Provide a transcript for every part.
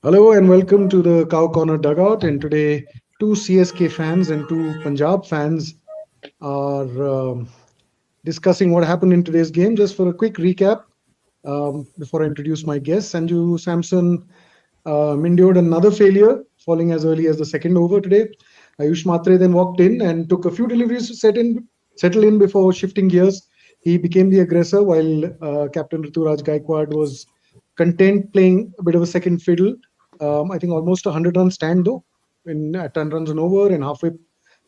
Hello and welcome to the Cow Corner Dugout. And today, two CSK fans and two Punjab fans are discussing what happened in today's game. Just for a quick recap, before I introduce my guest, Sanju Samson endured another failure, falling as early as the second over today. Ayush Matre then walked in and took a few deliveries to settle in before shifting gears. He became the aggressor, while Captain Rituraj Gaikwad was content playing a bit of a second fiddle. I think almost a 100-run stand though, in at 10 runs and over, and halfway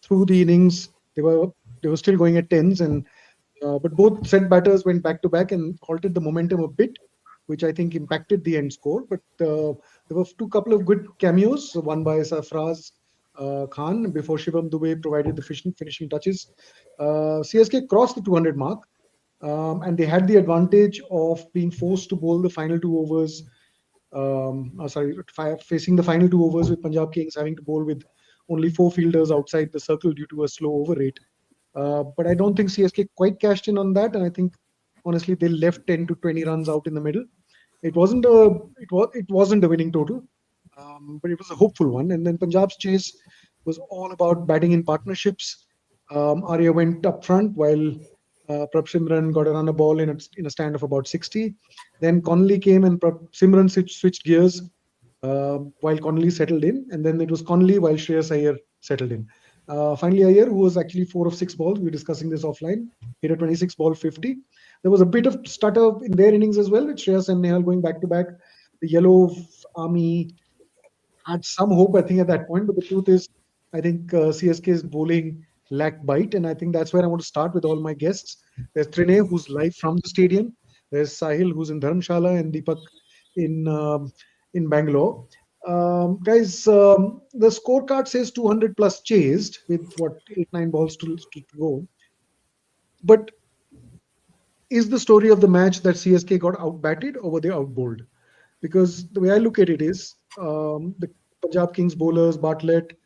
through the innings they were still going at tens, and but both set batters went back to back and halted the momentum a bit, which I think impacted the end score. But there were two couple of good cameos, one by Safraz Khan before Shivam Dubey provided the finishing touches. CSK crossed the 200 mark, and they had the advantage of being forced to bowl the final two overs. Facing the final two overs with Punjab Kings having to bowl with only four fielders outside the circle due to a slow over rate. But I don't think CSK quite cashed in on that, and I think honestly they left 10 to 20 runs out in the middle. It wasn't a winning total, but it was a hopeful one. And then Punjab's chase was all about batting in partnerships. Arya went up front while Prab Simran got a run a ball in a stand of about 60. Then Connolly came and Prab Simran switched gears while Connolly settled in, and then it was Connolly while Shreyas Iyer settled in. Finally, Iyer, who was actually four of six balls, we were discussing this offline, hit a 26 ball 50. There was a bit of stutter in their innings as well, with Shreyas and Nehal going back to back. The Yellow Army had some hope, I think, at that point. But the truth is, I think CSK's bowling lacked bite, and I think that's where I want to start with all my guests. There's Trinay, who's live from the stadium. There's Sahil, who's in Dharamshala, and Deepak in in Bangalore. Guys, the scorecard says 200 plus chased with what 8 9 balls to go. But is the story of the match that CSK got outbatted or were they outbowled? Because the way I look at it is the Punjab Kings bowlers Bartlett,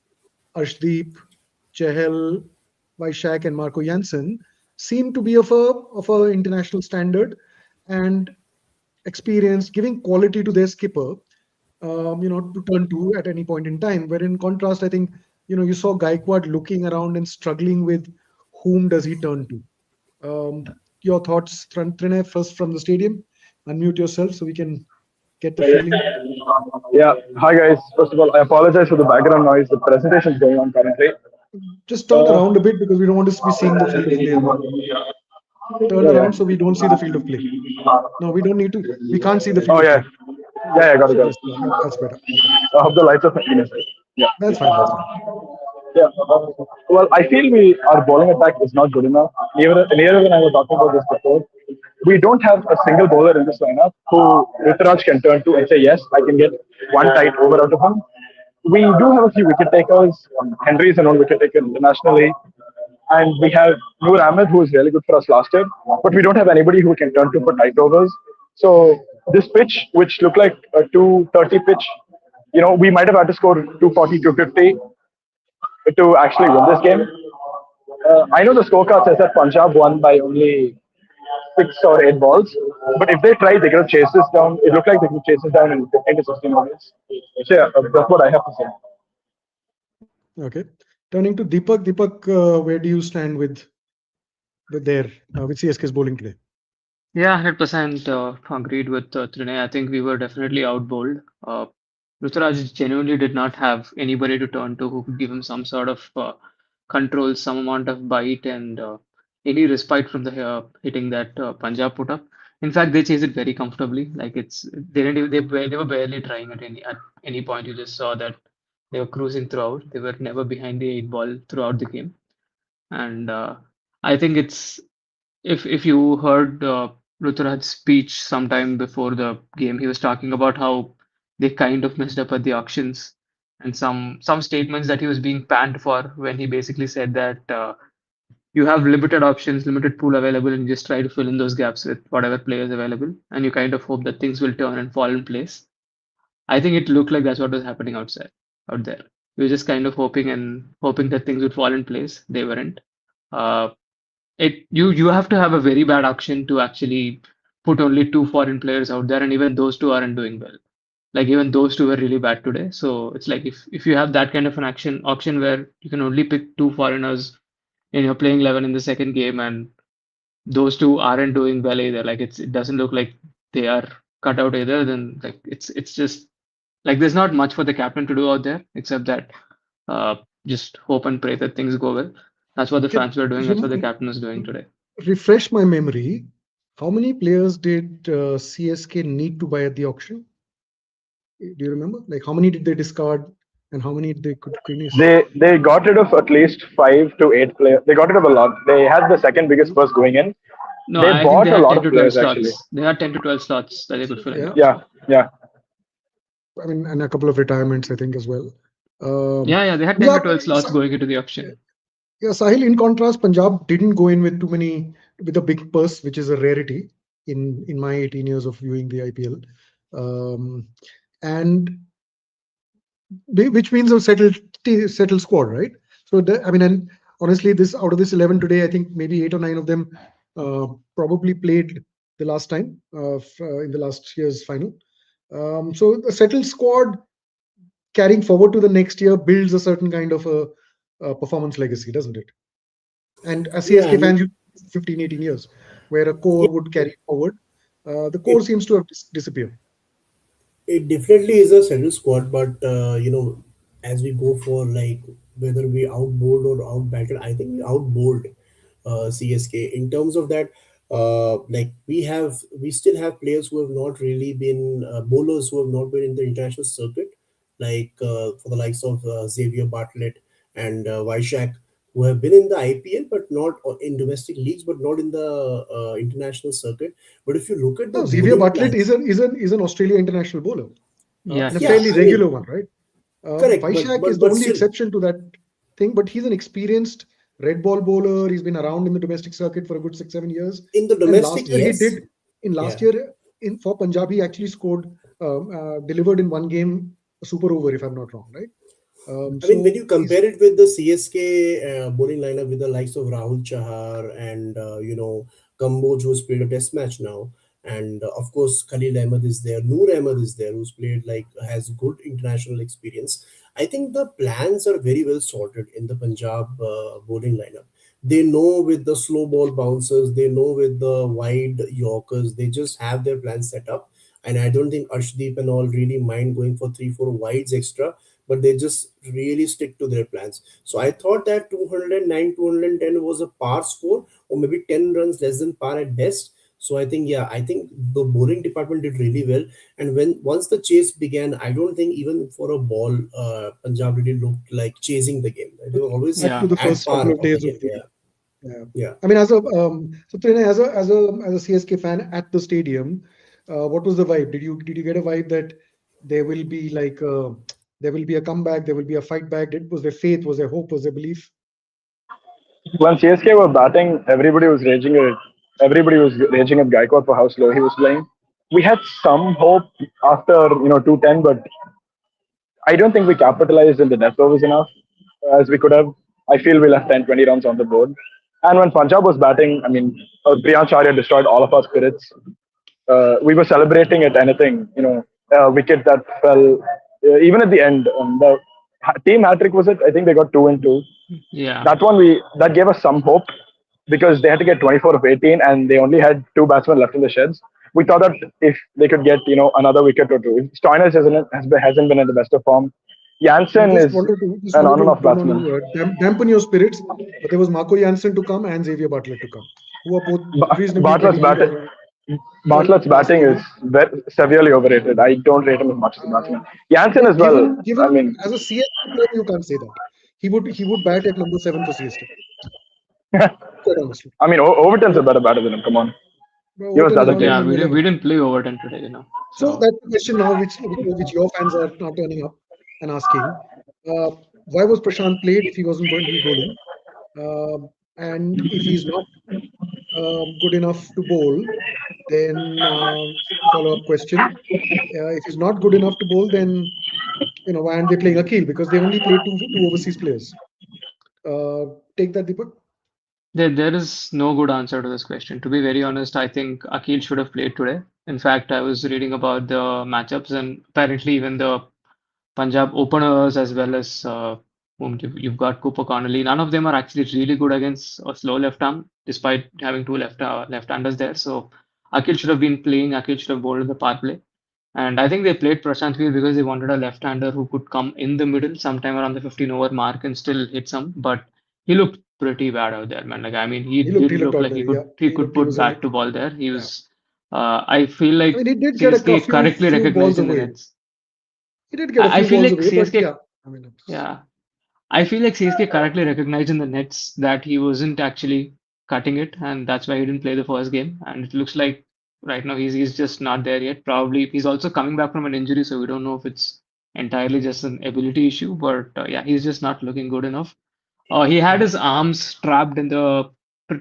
Arshdeep, Chahal, Vaishak, and Marco Janssen seem to be of a international standard and experience, giving quality to their skipper, to turn to at any point in time. Where in contrast, I think you saw Gaikwad looking around and struggling with whom does he turn to. Your thoughts, Trinay, first from the stadium. Unmute yourself so we can get the feeling. Yeah, hi guys. First of all, I apologize for the background noise. The presentation is going on currently. Just turn around a bit because we don't want to be seeing the field of play as well. Turn Yeah, yeah. around so we don't see the field of play. No, we don't need to. We can't see the Oh field of yeah, play. yeah, yeah. Got it, got it. Yes, yeah, that's better. Okay, I hope the lights are fine. Yeah, that's fine. That's fine. yeah. Well, I feel our bowling attack is not good enough. Neither and I were talking about this before. We don't have a single bowler in this lineup who Ruturaj can turn to and say, yes, I can get one tight over out of him. We do have a few wicket takers. Henry is a known wicket taker internationally. And we have Noor Ahmed, who is really good for us last year. But we don't have anybody who can turn to for tight overs. So this pitch, which looked like a 230 pitch, we might have had to score 240, 250 to actually win this game. I know the scorecard says that Punjab won by only 6 or 8 balls, but if they tried, they could have chased this down. It looked like they could chase this down in 15 to 16 overs. So yeah, that's what I have to say. Okay. Turning to Deepak. Deepak, where do you stand with CSK's bowling today? Yeah, 100% agreed with Trinay. I think we were definitely outbowled. Ruturaj genuinely did not have anybody to turn to who could give him some sort of control, some amount of bite, and any respite from the hitting that Punjab put up. In fact, they chased it very comfortably. Like they didn't even, they were barely trying at any point. You just saw that they were cruising throughout. They were never behind the 8 ball throughout the game, and I think it's if you heard Ruturaj's speech sometime before the game, he was talking about how they kind of messed up at the auctions and some statements that he was being panned for when he basically said that you have limited options, limited pool available, and you just try to fill in those gaps with whatever players available, and you kind of hope that things will turn and fall in place. I think it looked like that's what was happening out there. We were just kind of hoping that things would fall in place. They weren't. Uh, you have to have a very bad auction to actually put only two foreign players out there, and even those two aren't doing well. Like even those two were really bad today. So it's like if you have that kind of an auction where you can only pick two foreigners in your playing 11 in the second game, and those two aren't doing well either. Like it doesn't look like they are cut out either. Then like it's just like there's not much for the captain to do out there except that uh, just hope and pray that things go well. That's what the Can fans were doing. That's what the rem- captain was doing today. refresh my memory. How many players did CSK need to buy at the auction? Do you remember? Like how many did they discard and how many they could finish? They got rid of at least 5 to 8 players. They got rid of a lot. They had the second biggest purse going in. No, They I think they bought a had lot 10 of to 12 players actually. slots. They had 10 to 12 slots that they could fill in the Yeah, auction. Yeah, yeah. I mean, and a couple of retirements, I think, as well. Um, Yeah, they had 10 to Punjab, 12 slots going into the auction. yeah, Sahil. In contrast, Punjab didn't go in with too many with a big purse, which is a rarity in my 18 years of viewing the IPL, and which means a settled squad, right? So I mean, and honestly, this out of this 11 today, I think maybe 8 or 9 of them probably played the last time in the last year's final. So a settled squad carrying forward to the next year builds a certain kind of a performance legacy, doesn't it? And as Yeah, I CSK mean, fans, you 15, 18 years, where a yeah, core would carry forward. The core it seems to have disappeared. it definitely is a settled squad, but as we go for like whether we outbowled or outbatted, I think we outbowled CSK in terms of that. We still have players who have not really been bowlers who have not been in the international circuit, like for the likes of Xavier Bartlett and Vaishak, who have been in the IPL but not in domestic leagues, but not in the international circuit. But if you look at the No, Xavier bowling Bartlett is plans, an Australia international bowler, Yeah, and a he yeah, fairly is. I mean, regular one, right? correct, Vaishak is the but only still exception to that thing, but he's an experienced red ball bowler. He's been around in the domestic circuit for a good 6, 7 years. in the And domestic, last year he yes, did. In last yeah. year, in for Punjab, he actually scored, delivered in one game a super over, if I'm not wrong, right? I mean, when So you he's compare it with the CSK bowling lineup with the likes of Rahul Chahar and Kamboj, who's played a test match now, and of course Khalil Ahmed is there, Noor Ahmed is there, who's played like has good international experience. I think the plans are very well sorted in the Punjab bowling lineup. They know with the slow ball bouncers, they know with the wide Yorkers, they just have their plans set up. And I don't think Arshdeep and all really mind going for 3, 4 wides extra, but they just really stick to their plans. So I thought that 209, 210 was a par score, or maybe 10 runs less than par at best. So I think, yeah, I think the bowling department did really well. And when once the chase began, I don't think even for a ball, Punjab really looked like chasing the game. They were always back to Yeah. the at first couple par of of the days of game. the. Yeah, Yeah. yeah. I mean, so Trina, as a CSK fan at the stadium, what was the vibe? Did you get a vibe that there will be like there will be a comeback, there will be a fight back? Was there faith? Was there hope? Was there belief? When CSK were batting, everybody was raging at Gaikwad for how slow he was playing. We had some hope after 210, but I don't think we capitalized in the death overs enough as we could have. I feel we left 10, 20 runs on the board. And when Punjab was batting, I mean, Priyansh Arya destroyed all of our spirits. We were celebrating at anything, wicket that fell, even at the end. The team hat trick was it? I think they got 2 and 2. Yeah. That gave us some hope because they had to get 24 of 18 and they only had two batsmen left in the sheds. We thought that if they could get another wicket or two. Stoinis hasn't been in the best of form. I Jansen just is wanted to just an wanted on and to off don't want batsman. to dampen your spirits, but there was Marco Jansen to come and Xavier Bartlett to come, who are both reasonably Bartlett's pedigree batting. or well Bartlett's past batting their is age. severely overrated. I don't rate him as much as a Uh, batsman. Jansen as well. I given mean, as a CSK player, you can't say that. He would bat at number 7 for CSK, quite honestly. I mean, Overton's a better batter than him. Come on, Well, he was the Overton is other not even kid. Yeah, in the 11. we didn't play Overton today, you know. So So that's the question now, which your fans are now turning up and asking. Uh, why was Prashant played if he wasn't going to be bowling? And if he's not good enough to bowl, then follow-up question. If he's not good enough to bowl, then why aren't they playing Akil? Because they only played two overseas players. Take that, Deepak. there is no good answer to this question. To be very honest, I think Akil should have played today. In fact, I was reading about the matchups, and apparently even the Punjab openers as well as whom you've got Cooper Connolly. None of them are actually really good against a slow left arm, despite having two left-handers there. So Akil should have been playing. Akil should have bowled in the power play. And I think they played Prashant Veer because they wanted a left-hander who could come in the middle sometime around the 15 over mark and still hit some. But he looked pretty bad out there, man. Like I mean, he He didn't looked look out like there. he Yeah, could he he could looked. He put was in. bat to ball there. He Yeah. was. I feel I mean, like he did get a CSK few correctly balls recognized in the away. nets. He did get a I few feel balls like away, but CSK, yeah, I mean, it's, yeah, I feel like CSK correctly recognized in the nets that he wasn't actually cutting it, and that's why he didn't play the first game. And it looks like right now he's just not there yet. Probably he's also coming back from an injury, so we don't know if it's entirely just an ability issue. But yeah, he's just not looking good enough. He had his arms trapped in the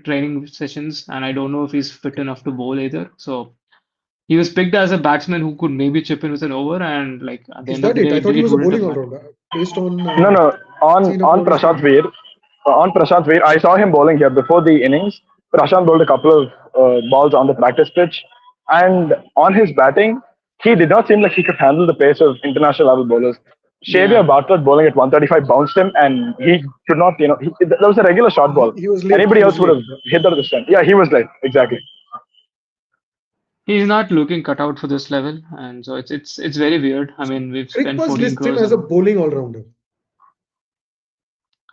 training sessions, and I don't know if he's fit enough to bowl either. So he was picked as a batsman who could maybe chip in with an over, and like at the is end of that the it? day, I thought he it was a wouldn't bowling have all mattered. rounder based on No, no. seen of On what he's Prashant played. Veer, I saw him bowling here before the innings. Prashant bowled a couple of balls on the practice pitch, and on his batting, he did not seem like he could handle the pace of international level bowlers. Xavier Yeah. Bartlett bowling at 135 bounced him, and he could not. That was a regular short ball. He was late. Anybody He else was would late. have Yeah. hit that at the stand. Yeah, he was late. Exactly. He's not looking cut out for this level, and so it's very weird. I So mean, we've spent Crickmers 14 lists him crores as a on. bowling all rounder.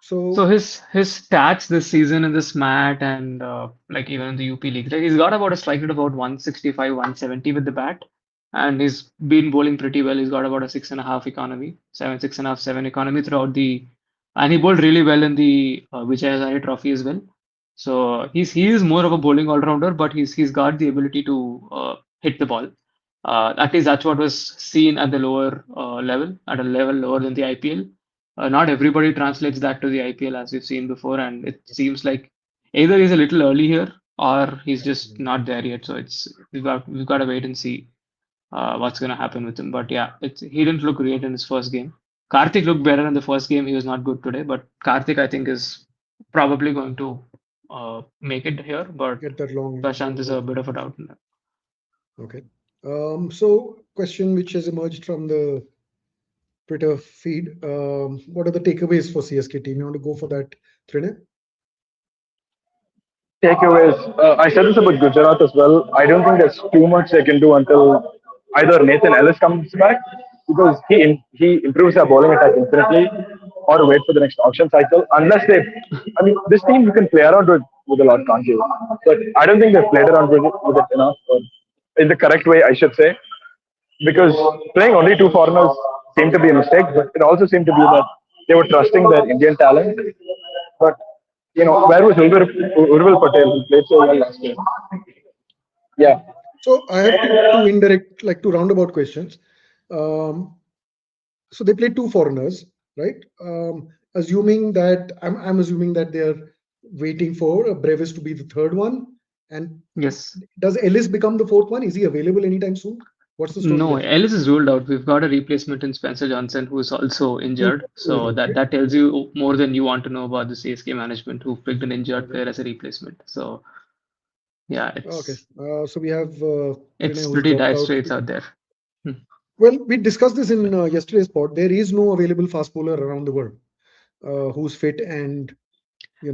So So his stats this season in this mat and like even in the UP League, like he's got about a strike rate of about 165, 170 with the bat, and he's been bowling pretty well. He's got about a 6.5 economy, 6.5, 7 economy throughout the, and he bowled really well in the Vijay Hazare Trophy as well. So he is more of a bowling all rounder, but he's got the ability to hit the ball. At least that's what was seen at the lower level, at a level lower than the IPL. Not everybody translates that to the IPL as we've seen before, and it seems like either he's a little early here or he's just not there yet. So it's we've got to wait and see what's going to happen with him. But yeah, he didn't look great in his first game. Karthik looked better in the first game. He was not good today, but Karthik I think is probably going to make it here. But get that long Prashant is a ball. bit of a doubt in that. Okay. So question which has emerged from the Twitter feed. What are the takeaways for CSK team? You want to go for that, Trinay? Takeaways. I said this about Gujarat as well. I don't think there's too much they can do until either Nathan Ellis comes back because he improves their bowling attack infinitely, or wait for the next auction cycle. Unless they, I mean, this team you can play around with a lot, can't you? But I don't think they've played around with it enough, or in the correct way, I should say, because playing only two foreigners seemed to be a mistake, but it also seemed to be that they were trusting their Indian talent. But where was Urvil Patel who played so well last year? Yeah. So I have two indirect, like two roundabout questions. Um, so they played two foreigners, right? Assuming that I'm assuming that they're waiting for Brevis to be the third one. And Yes. does Ellis become the fourth one? Is he available anytime soon? What's the story No, there? Ellis is ruled out. We've got a replacement in Spencer Johnson who is also injured. So that Okay. that tells you more than you want to know about the CSK management who picked an injured Okay. player as a replacement. So yeah, Okay. it's So we have Trinay it's who's pretty dropped dire out. straits out there. Hmm. Well, we discussed this in yesterday's pod. There is no available fast bowler around the world who's fit and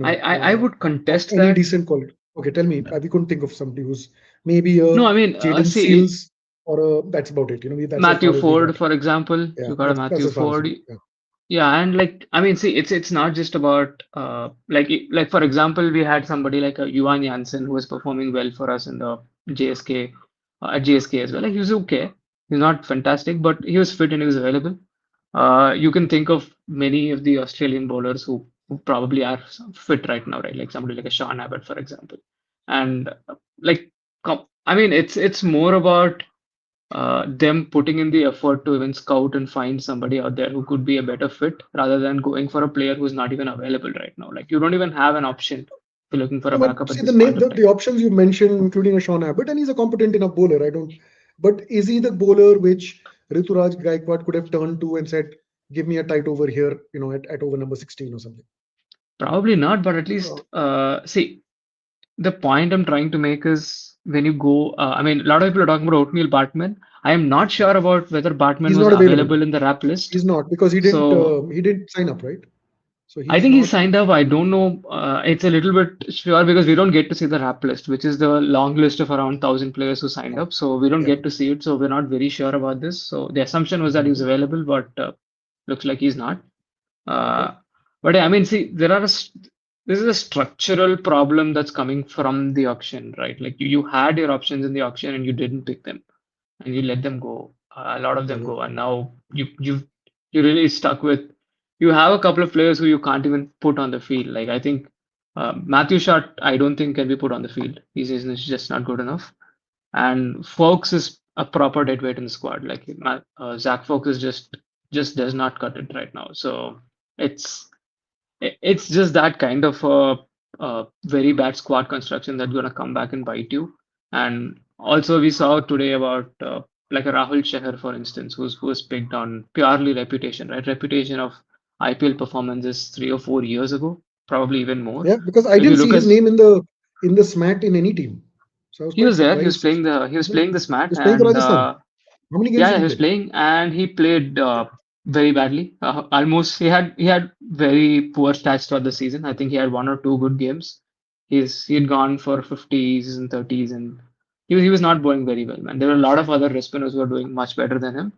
I would of contest any that. decent quality. Okay, tell me. We couldn't think of somebody who's maybe a No, I mean, Jaden see, Seals or that's about it. That's as Matthew far as we Ford, got. for example, Yeah, you got a that's Matthew as far as we Ford. got. Yeah. Yeah, and like I mean, see, it's not just about like for example, we had somebody like a Yuan Janssen who was performing well for us in the JSK at JSK as well. Like he was okay, he's not fantastic, but he was fit and he was available. You can think of many of the Australian bowlers who probably are fit right now, right? Like somebody like a Sean Abbott, for example, and like I mean, it's more about them putting in the effort to even scout and find somebody out there who could be a better fit rather than going for a player who's not even available right now. Like you don't even have an option if you're looking for a No, but backup at see this point of the time. options you mentioned, including a Sean Abbott, and he's a competent enough bowler. I don't. But is he the bowler which Rituraj Gaikwad could have turned to and said, "Give me a tight over here," at over number 16 or something? Probably not, but at least Uh, see the point I'm trying to make is when you go, I mean, a lot of people are talking about Oatmeal Bartman. I am not sure about whether Bartman He's was not available. available in the rap list. He's not because So he didn't sign up, right? So I he's think he not. signed up. I don't know. It's a little bit sure because we don't get to see the rap list, which is the long list of around 1,000 players who signed up. So we don't Yeah. get to see it. So we're not very sure about this. So the assumption was that he was available, but looks like he's not. Okay. Uh, but yeah, I mean, see, this is a structural problem that's coming from the auction, right? Like you had your options in the auction and you didn't pick them and you let them go, a lot of them Okay. go, and now you really stuck with you have a couple of players who you can't even put on the field. Like I think Matthew Shot, I don't think can be put on the field. He's just not good enough. And Folks is a proper dead weight in the squad. Like Zach Folks is just does not cut it right now. So it's it's just that kind of very bad squad construction that's going to come back and bite you. And also, we saw today about like a Rahul Chahar, for instance, who was picked on purely reputation, right? Reputation of IPL performances 3 or 4 years ago, probably even more. Yeah, because I So if you didn't see look his at, name in the SMAT in any team, so I was he quite was there, he was surprised. playing the SMAT, He was playing for and Rajasthan. How many games yeah, did yeah, he he was play? playing, and he played very badly. Almost he had very poor stats throughout the season. I think he had 1 or 2 good games. He had gone for 50s and 30s, and he was not bowling very well, man. There were a lot of other wrist spinners who were doing much better than him.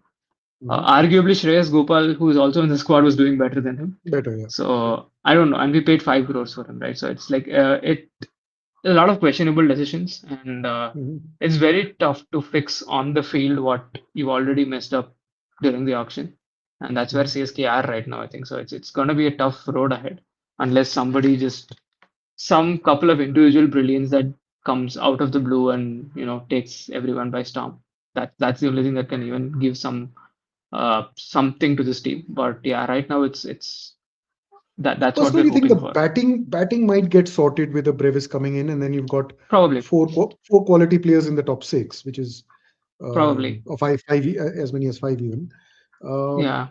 Mhm. Arguably, Shreyas Gopal, who is also in the squad, was doing better than him. Better, yeah. So I don't know, and we paid 5 crores for him, right? So it's like a lot of questionable decisions, and Mhm. it's very tough to fix on the field what you already messed up during the auction. And that's where Mhm. CSK are right now, I think. So it's going to be a tough road ahead unless somebody just some couple of individual brilliance that comes out of the blue and takes everyone by storm. That's the only thing that can even give something to this team. But yeah, right now it's I that's what we're personally think the hoping for. batting might get sorted with the Brevis coming in, and then you've got Probably, four quality players in the top six, which is probably, or as many as five even. Um, yeah,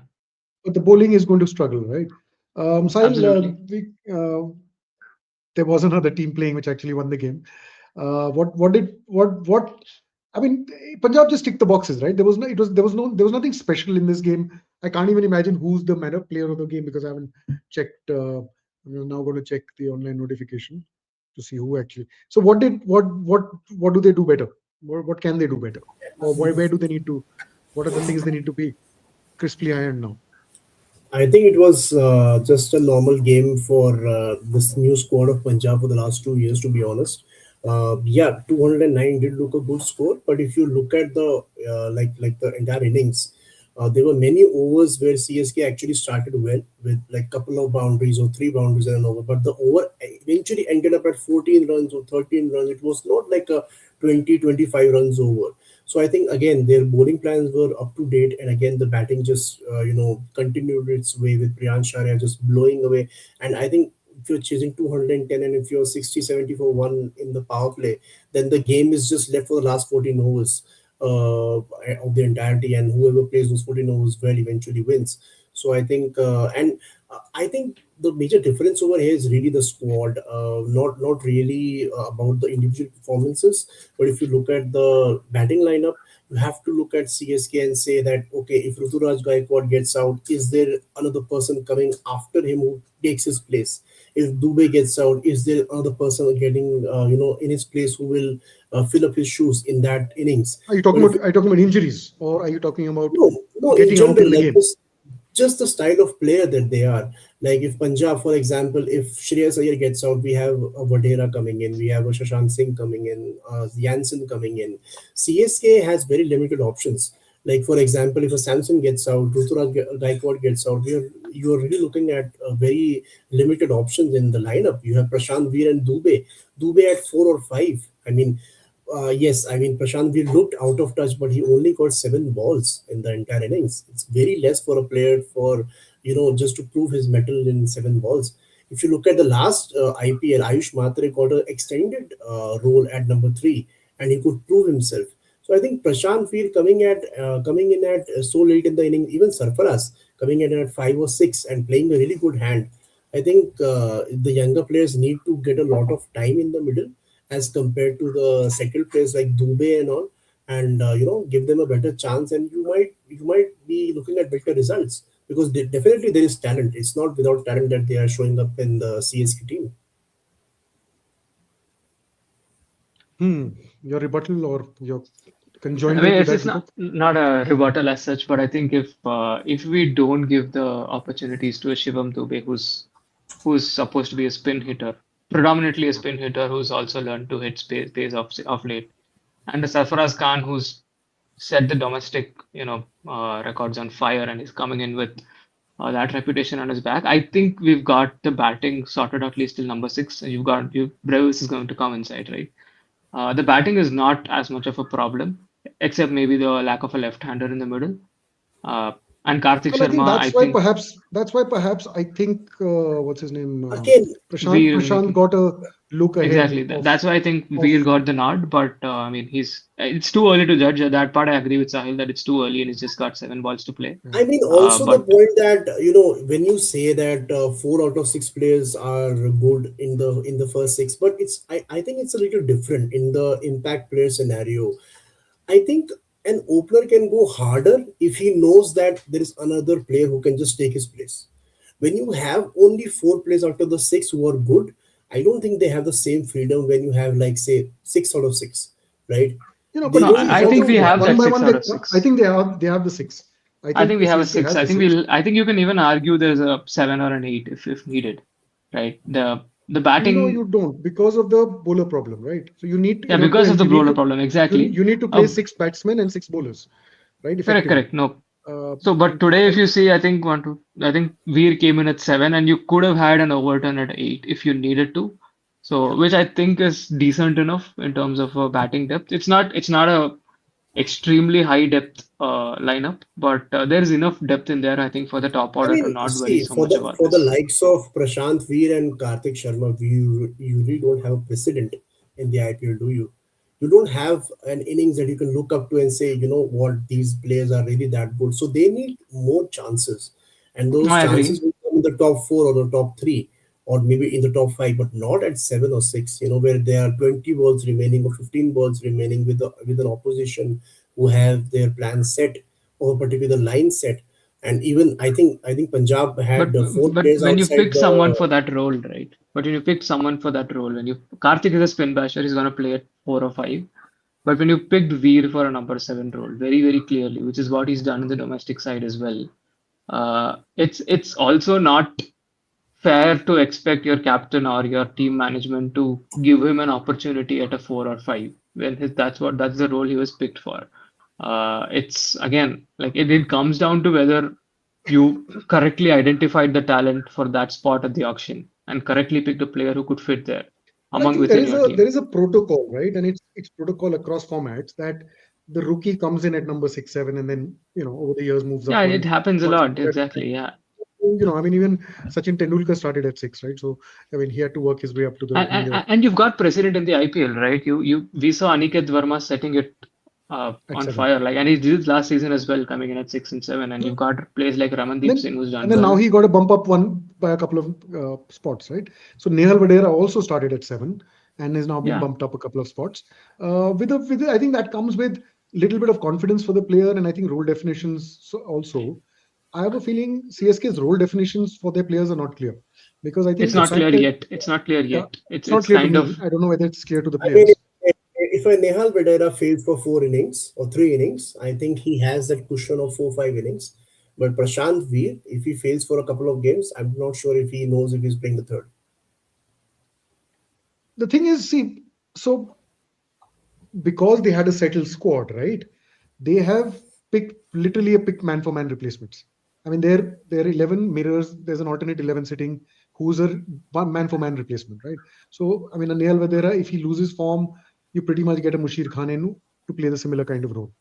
but the bowling is going to struggle, right? Sahil, absolutely. there was another team playing which actually won the game. What did what? I mean, Punjab just ticked the boxes, right? There was nothing special in this game. I can't even imagine who's the man of player of the game because I haven't checked. I'm now going to check the online notification to see who actually. So what do they do better? What can they do better? Or where do they need to? What are the things they need to be crisply ironed now? I think it was just a normal game for this new squad of Punjab for the last 2 years, to be honest. Yeah, 209 did look a good score, but if you look at the like the entire innings, there were many overs where CSK actually started well with like couple of boundaries or three boundaries and an over, but the over eventually ended up at 14 runs or 13 runs. It was not like a 20-25 runs over. So I think again their bowling plans were up to date, and again the batting just continued its way with Priyansh Sharia just blowing away. And I think if you're chasing 210 and if you're 60-70 for one in the power play, then the game is just left for the last 14 overs of the entirety, and whoever plays those 14 overs well eventually wins. So I think I think the major difference over here is really the squad, not really about the individual performances. But if you look at the batting lineup, you have to look at CSK and say that okay, if Ruturaj Gaikwad gets out, is there another person coming after him who takes his place? If Dubey gets out, is there another person getting in his place who will fill up his shoes in that innings? But if Are you talking about injuries or are you talking about no, no, in getting out general, in the like game? just the style of player that they are. Like if Punjab, for example, if Shreyas Iyer gets out, we have a Vadera coming in, we have a Shashank Singh coming in, Jansen coming in. CSK has very limited options. Like for example, if a Samson gets out, Ruturaj Gaikwad gets out, you're really looking at very limited options in the lineup. You have Prashant Veer and Dubey at 4 or 5. I mean, yes, I mean Prashant Veer looked out of touch, but he only got 7 balls in the entire innings. It's very less for a player for just to prove his mettle in 7 balls. If you look at the last IPL, Ayush Matre got an extended role at number 3, and he could prove himself. So I think Prashant Veer coming in at so late in the inning, even Sarfaraz coming in at 5 or 6 and playing a really good hand. I think the younger players need to get a lot of time in the middle, as compared to the settled players like Dubey and all, and give them a better chance, and you might be looking at better results, because definitely there is talent. It's not without talent that they are showing up in the CSK team. Your rebuttal or your I mean, conjoinder to that, it's not Deepak? not a rebuttal as such, but I think if we don't give the opportunities to a Shivam Dubey, who's supposed to be a spin hitter, predominantly a spin hitter, who's also learned to hit pace of late, and the Sarfaraz Khan, who's set the domestic, records on fire, and is coming in with that reputation on his back. I think we've got the batting sorted at least till number six. Brevis is going to come inside, right? The batting is not as much of a problem, except maybe the lack of a left-hander in the middle. Uh, and Karthik Well, I think Sharma, I think that's why perhaps I think what's his name, Again, Prashant Veer, got a look ahead exactly. of That's why I think of. Veer got the nod. But I mean, it's too early to judge that part. I agree with Sahil that it's too early and he's just got 7 balls to play. Yeah. I mean, Uh, also the but point that when you say that 4 out of 6 players are good in the first six, but I think it's a little different in the impact player scenario. I think an opener can go harder if he knows that there is another player who can just take his place. When you have only 4 players out of the six who are good, I don't think they have the same freedom when you have, like, say, 6 out of 6, right? But They no, don't I have the think we one, have freedom. one that by six one, out of I six. think they have the six. I I think think we have a CSK six. has the six. I think you can even argue there's a seven or an eight if needed, right? The No, you batting, don't, because of the bowler problem, right? So you need, yeah, in order to because of the you need bowler to problem, exactly. you need to play Uh, 6 batsmen and 6 bowlers, right? Correct, Effectively. correct. No. Uh, So, but and today, if I, you see, I think Veer came in at seven, and you could have had an Overton at eight if you needed to. So, which I think is decent enough in terms of batting depth. It's not a extremely high depth lineup, but there is enough depth in there, I think, for the top I order to mean, not worry see, so for much the about for the this. likes of Prashant Veer and Karthik Sharma, you really don't have a precedent in the IPL, do you? You don't have an innings that you can look up to and say, you know what, these players are really that good. So they need more chances, and those I chances agree. will come in the top 4 or the top 3, or maybe in the top 5, but not at 7 or 6. Where there are 20 balls remaining or 15 balls remaining with an opposition who have their plan set, or particularly the line set. And even I think Punjab But had 4 players when you outside pick someone the. for that role, right? But when you pick someone for that role, when you Karthik is a spin basher, he's gonna play at four or five. But when you picked Veer for a number seven role, very, very clearly, which is what he's done in the domestic side as well, it's also not fair to expect your captain or your team management to give him an opportunity at a four or five when that's the role he was picked for. It's again like it comes down to whether you correctly identified the talent for that spot at the auction and correctly picked a player who could fit there Well, I among think there within is your a there team. is a protocol, right? And it's protocol across formats that the rookie comes in at number 6, 7, and then over the years moves up Yeah, it one happens a one lot. spot at a time. Exactly. Yeah. I mean, even Sachin Tendulkar started at 6, right? So I mean, he had to work his way up to the And, being a and you've got precedent in the IPL, right? We saw Aniket Verma setting it at on 7. fire, like, and he did it last season as well, coming in at six and seven. And Yeah. you've got players like And Ramandeep then Singh who's and done then now well. he got a bump up one by a couple of spots, right? So Nehal Vadera also started at 7 and has now been Yeah, bumped up a couple of spots. I think that comes with little bit of confidence for the player, and I think role definitions also. I have a feeling CSK's role definitions for their players are not clear, because I think it's the not fact clear that yet. It's not clear yeah, yet. it's not It's clear to kind me. of I don't know whether it's clear to the I mean, players. if a Nehal Vedera fails for 4 innings or 3 innings, I think he has that cushion of 4 5 innings. But Prashant Veer, if he fails for a couple of games, I'm not sure if he knows if he's playing the third. The thing is, see, so because they had a settled squad, right? They have picked literally a picked man for man replacements. I mean, their 11 mirrors. There's an alternate 11 sitting who's a man for man replacement, right? So I mean, a Neil Vadera, if he loses form, you pretty much get a Mushir Khan in to play the similar kind of role,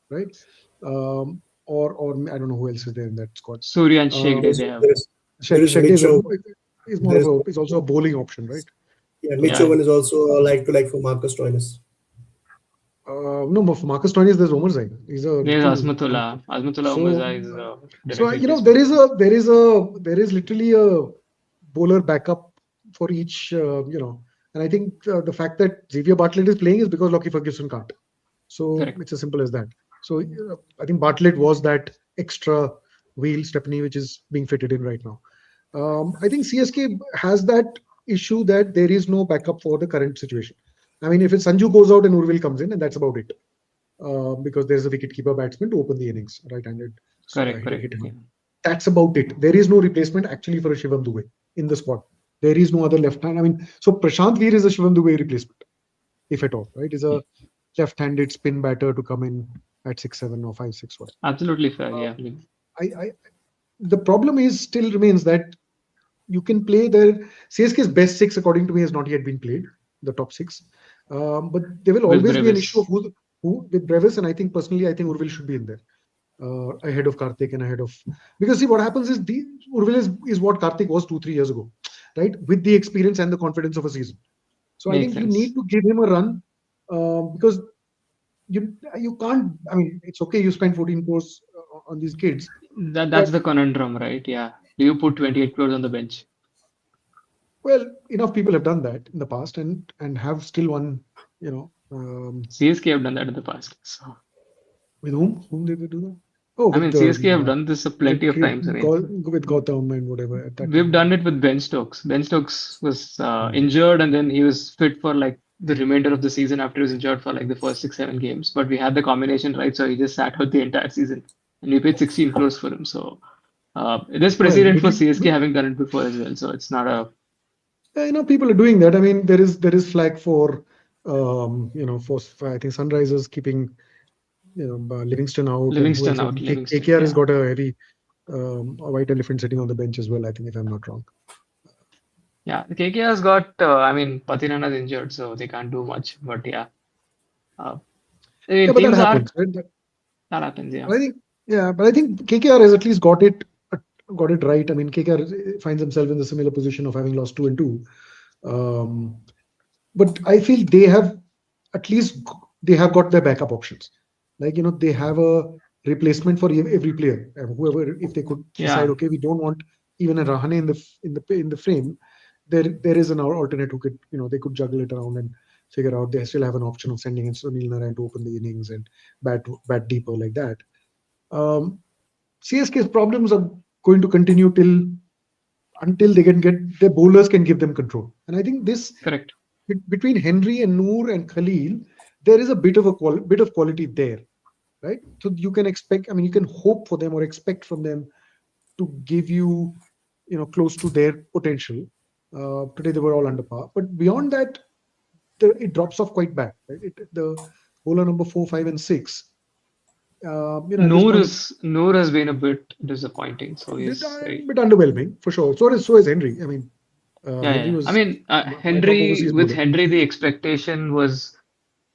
right? Or I don't know who else is there in that squad. Surya and Shegde Um, they have. There is Shegde Mitch Owen. is more There of is a is also a bowling option, right? Yeah, Mitch Yeah, Owen is also a like to like for Marcus Stoinis. No, for Marcus Stoinis, there's Omar Zain. He's a there's little one. Azmatullah. Azmatullah So, Umaza is so direct there replacement. is there is literally a bowler backup for each And I think the fact that Xavier Bartlett is playing is because Lockie Ferguson can't. So Correct. it's as simple as that. So I think Bartlett was that extra wheel, Stephanie, which is being fitted in right now. I think CSK has that issue that there is no backup for the current situation. I mean, if it's Sanju goes out and Urvil comes in, and that's about it. Because there's a wicketkeeper batsman to open the innings, right-handed Correct. Correct. hitter. Yeah. That's about it. There is no replacement actually for a Shivam Dube in the squad. There is no other left hand. I mean, so Prashant Veer is a Shivam Dube replacement, if at all, right? Is a left-handed spin batter to come in at 6-7 or 5-6, whatever. Absolutely fair. Yeah. I the problem is still remains that you can play the CSK's best six, according to me, has not yet been played, the top six. But there will With always be an issue Brevis. of who with Brevis, and I think personally, I think Urvil should be in there ahead of Karthik and ahead of, because see what happens is the Urvil is what Karthik was 2-3 years ago, right? With the experience and the confidence of a season. So I Makes think you sense. need to give him a run because you can't. I mean, it's okay you spend 14 crores on these kids, That's but the conundrum, right? Yeah. Do you put 28 crores on the bench? well, enough people have done that in the past and have still won. You know, CSK have done that in the past. So with whom? Whom did they do that? Oh, I with mean, CSK have done this plenty of times. I mean, With Gautam and whatever at that we've time. done it with Ben Stokes. Ben Stokes was Hmm. injured and then he was fit for like the remainder of the season after he was injured for like the first 6, 7 games. But we had the combination right, so he just sat out the entire season. And we paid 16 crores for him. So there's Well, precedent did for he? CSK having done it before as well. So it's not a People are doing that. I mean, there is flag for for I think Sunrisers keeping Livingston out, and who Livingston else? I out, think Livingston. KKR has Yeah. got a heavy a white elephant sitting on the bench as well. I think if I'm not wrong. Yeah. The KK has got, I mean, Patirana's injured, so they can't do much. But yeah. Uh, I Yeah, mean, but that teams are, happens, right? that happens. Yeah. But I think, yeah, but I think KKR has at least got it right. I mean, KKR finds himself in the similar position of having lost 2-2. Um, but I feel they have at least they have got their backup options. Like they have a replacement for every player. Whoever, if they could decide, Yeah. okay, we don't want even a Rahane in the frame. There is an alternate who could they could juggle it around and figure out. They still have an option of sending in Sunil Narayan to open the innings and bat deeper like that. Um, CSK's problems are going to continue until they can get their bowlers can give them control. And I think this Correct. between Henry and Noor and Khalil, there is a bit of bit of quality there, right? So you can expect. I mean, you can hope for them or expect from them to give you, close to their potential. Today they were all under par, but beyond that, it drops off quite bad. Right? The bowler number 4, 5, and 6. At this point, Noor has been a bit disappointing. So a bit underwhelming for sure. So is Henry. I mean, yeah, Henry yeah. I was mean, my top overseas With bowler. Henry, the expectation was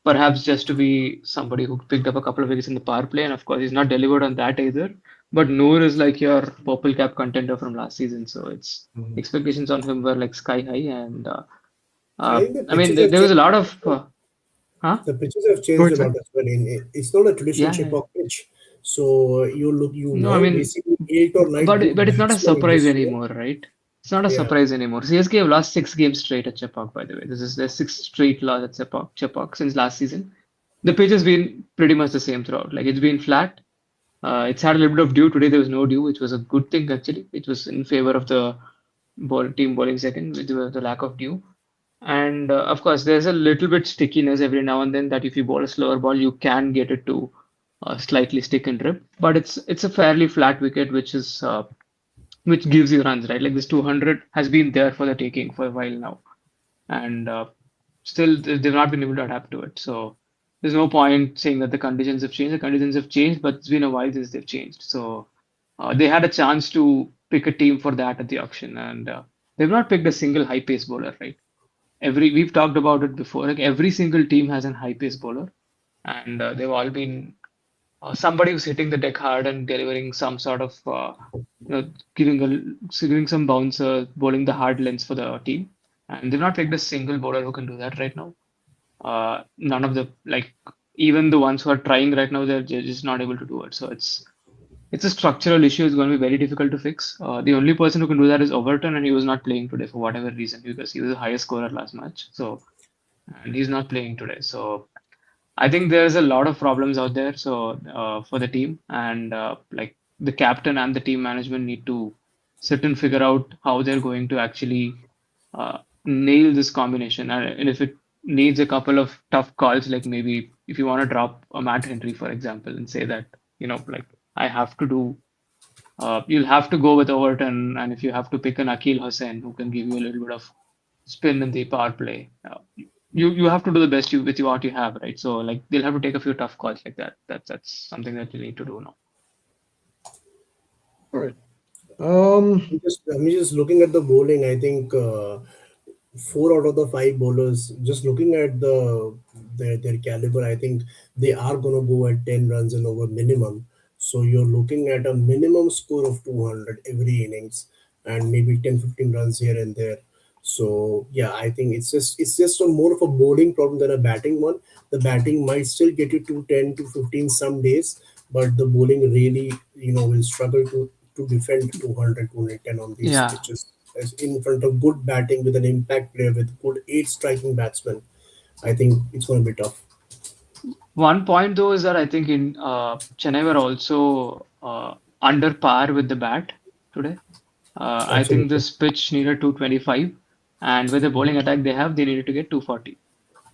perhaps just to be somebody who picked up a couple of wickets in the power play, and of course, he's not delivered on that either. But Noor is like your purple cap contender from last season, so it's Mhm. expectations on him were like sky high. And I think the I mean, pitches have there was a changed. lot of, huh? The pitches have Go changed ahead, a sir. lot as well. It's not a traditional Yeah, yeah. chip-off pitch. So you No, I now mean, basically 8 or 9 good but it's not a batsmen in surprise this year. anymore, right? It's not a Yeah. surprise anymore. CSK have lost 6 games straight at Chepauk, by the way. This is their sixth straight loss at Chepauk since last season. The pitch has been pretty much the same throughout. Like it's been flat. It's had a little bit of dew. Today there was no dew, which was a good thing actually. It was in favor of the team bowling second with the lack of dew. And of course, there's a little bit stickiness every now and then that if you bowl a slower ball, you can get it to slightly stick and rip. But it's a fairly flat wicket, which gives you runs, right? Like this 200 has been there for the taking for a while now, and still they've not been able to adapt to it. So there's no point saying that the conditions have changed. The conditions have changed, but it's been a while since they've changed. So they had a chance to pick a team for that at the auction, and they've not picked a single high pace bowler, right? We've talked about it before. Like every single team has an high pace bowler, and they've all been somebody who's hitting the deck hard and delivering some sort of giving some bouncer, bowling the hard lengths for the team. And they've not picked a single bowler who can do that right now. None of the like even the ones who are trying right now, they're just not able to do it. So it's it's a structural issue. It's going to be very difficult to fix. The only person who can do that is Overton, and he was not playing today for whatever reason because he was the highest scorer last match. So, and he's not playing today. So, I think there's a lot of problems out there. So, for the team, and like the captain and the team management need to sit and figure out how they're going to actually nail this combination. And if it needs a couple of tough calls, like maybe if you want to drop a Matt Henry, for example, and say that, like I have to do, you'll have to go with Overton. And if you have to pick an Akil Hussain who can give you a little bit of spin in the power play, you have to do the best with what you have, right? So like they'll have to take a few tough calls like that. That's something that you need to do now. All right. Um, I'm just looking at the bowling. I think four out of the five bowlers, just looking at their caliber, I think they are gonna go at 10 runs and over minimum. So you're looking at a minimum score of 200 every innings, and maybe 10-15 runs here and there. So yeah, I think it's just a more of a bowling problem than a batting one. The batting might still get you to 10 to 15 some days, but the bowling really, will struggle to defend 200, 210 on these Yeah. pitches as in front of good batting with an impact player with good eight striking batsmen. I think it's going to be tough. One point though is that I think in Chennai were also under par with the bat today. I think Absolutely. this pitch needed 225, and with the bowling attack they have, they needed to get 240.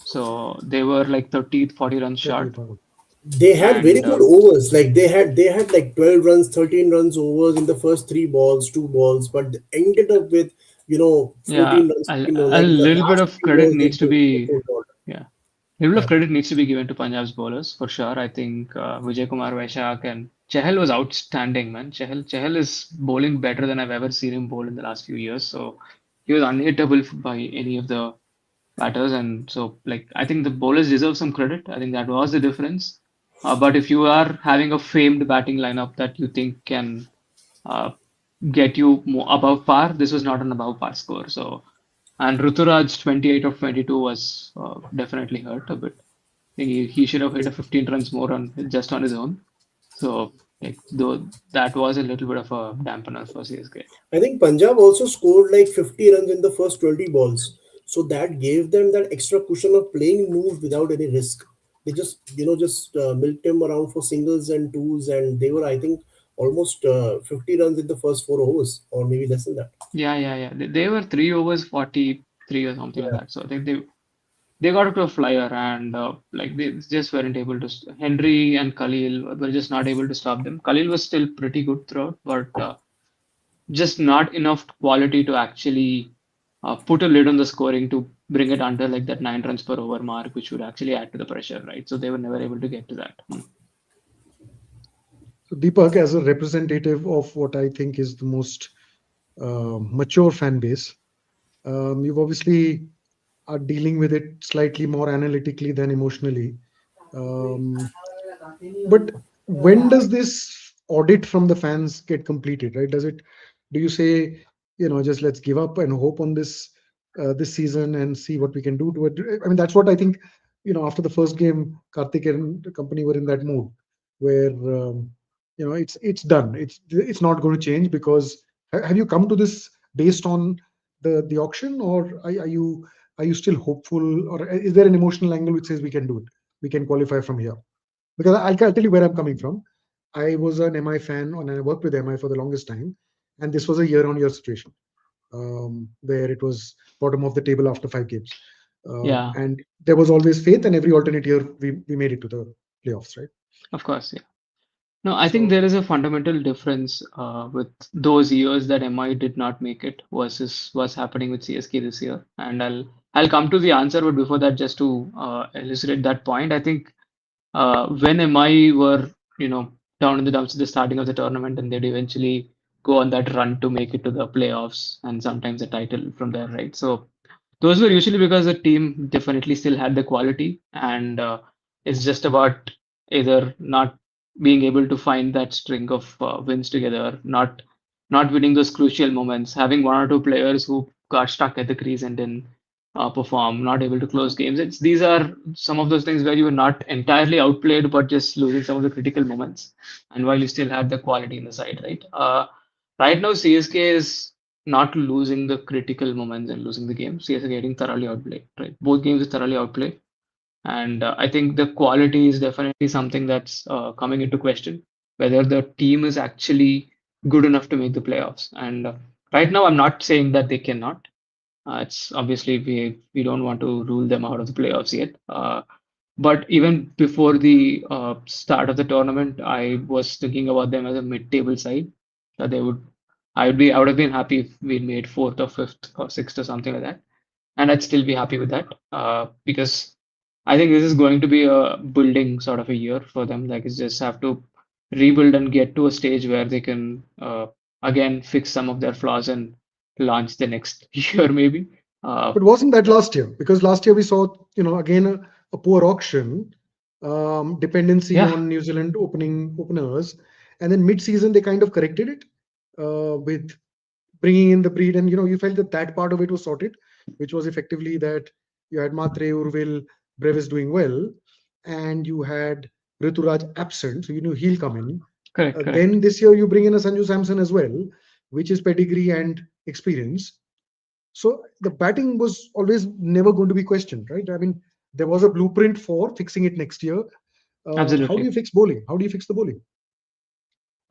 So they were like 30, 40 runs totally short. fine. They had very And good overs. Like they had like 12 runs, 13 runs overs in the first three balls, two balls, but they ended up with 14 yeah, runs, a, 15 runs. a Like the little bit last of three credit balls, they needs to be, pulled out. yeah, a little bit Yeah. of credit needs to be given to Punjab's bowlers for sure. I think Vijay Kumar Vaishak and Chahal was outstanding, man. Chahal is bowling better than I've ever seen him bowl in the last few years. So he was unhittable by any of the batters, and so like I think the bowlers deserve some credit. I think that was the difference. But if you are having a famed batting lineup that you think can uh, get you more above par, this was not an above par score. So, and Ruturaj 28 of 22 was definitely hurt a bit. He should have hit a 15 runs more on just on his own. So, like though that was a little bit of a dampener for CSK. I think Punjab also scored like 50 runs in the first 20 balls. So that gave them that extra cushion of playing moves without any risk. They just milked them around for singles and twos, and they were, I think, almost 50 runs in the first 4 overs, or maybe less than that. Yeah. They were 3 overs 43 or something like Yeah. that. So I think they got up to a flyer, and like they just weren't able to. Henry and Khalil were just not able to stop them. Khalil was still pretty good throughout, but just not enough quality to actually put a lid on the scoring to bring it under like that 9 runs per over mark, which would actually add to the pressure, right? So they were never able to get to that. So Deepak, as a representative of what I think is the most mature fan base, you've obviously are dealing with it slightly more analytically than emotionally. Um, but when does this audit from the fans get completed, right? Do you say, just let's give up and hope on this season and see what we can do to it? I mean, that's what I think. After the first game, Karthik and the company were in that mood where it's done. It's not going to change because have you come to this based on the auction, or are you still hopeful, or is there an emotional angle which says we can do it? We can qualify from here. Because I'll tell you where I'm coming from. I was an MI fan and I worked with MI for the longest time. And this was a year-on-year situation where it was bottom of the table after 5 games. Yeah, And there was always faith, and every alternate year we made it to the playoffs, right? of course. Yeah. No, I think So there is a fundamental difference with those years that MI did not make it versus what's happening with CSK this year. And I'll come to the answer, but before that, just to elucidate that point, I think when MI were, down in the dumps at the starting of the tournament, and they'd eventually go on that run to make it to the playoffs and sometimes a title from there, right? So those were usually because the team definitely still had the quality, and it's just about either not being able to find that string of wins together, not winning those crucial moments, having one or two players who got stuck at the crease and then perform, not able to close games. These are some of those things where you were not entirely outplayed, but just losing some of the critical moments. And while you still had the quality in the side, right? Right now, CSK is not losing the critical moments and losing the game. CSK getting thoroughly outplayed, right? Both games are thoroughly outplayed. And I think the quality is definitely something that's coming into question, whether the team is actually good enough to make the playoffs. And right now, I'm not saying that they cannot. It's obviously we don't want to rule them out of the playoffs yet. But even before the start of the tournament, I was thinking about them as a mid-table side. That they would, I would have been happy if we made fourth or fifth or sixth or something like that, and I'd still be happy with that. Because I think this is going to be a building sort of a year for them. Like it's just have to rebuild and get to a stage where they can again fix some of their flaws and launch the next year maybe. Uh, But wasn't that last year? Because last year we saw, again a poor auction, dependency yeah, on New Zealand openers, and then mid-season they kind of corrected it with bringing in the breed, and you felt that part of it was sorted, which was effectively that you had Matre, Urvil, Brevis doing well, and you had Rituraj absent, so you knew he'll come in. correct, correct. Then this year you bring in a Sanju Samson as well, which is pedigree and experience. So the batting was always never going to be questioned, right? I mean, there was a blueprint for fixing it next year. How do Absolutely. you fix bowling? How do you fix the bowling?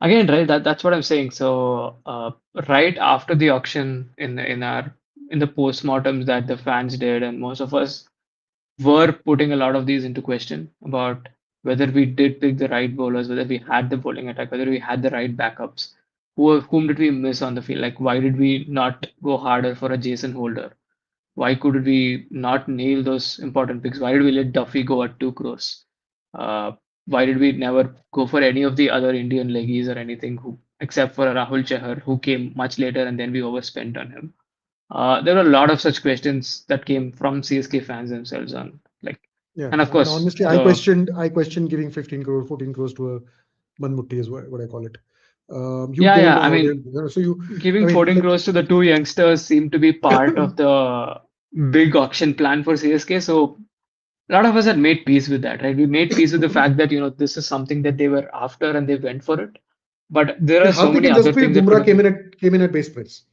Again, right, that's what I'm saying. So, right after the auction in the postmortems that the fans did, and most of us were putting a lot of these into question about whether we did pick the right bowlers, whether we had the bowling attack, whether we had the right backups. Whom did we miss on the field? Like, why did we not go harder for a Jason Holder? Why could we not nail those important picks? Why did we let Duffy go at 2 crores? Uh, why did we never go for any of the other Indian leggies or anything except for Rahul Chahar, who came much later and then we overspent on him? There were a lot of such questions that came from CSK fans themselves on like, Yeah, and of I mean, course honestly, I questioned giving 15 crore, 14 crores to a Manmutti is what I call it. You don't yeah, know I how they, mean, so I giving mean, 14 crores to the two youngsters seemed to be part of the big auction plan for CSK. So a lot of us had made peace with that, right? We made peace with the fact that, this is something that they were after and they went for it. But there yeah, are so Hardik many and other Jasprit things that could Bumrah have been. came in at base price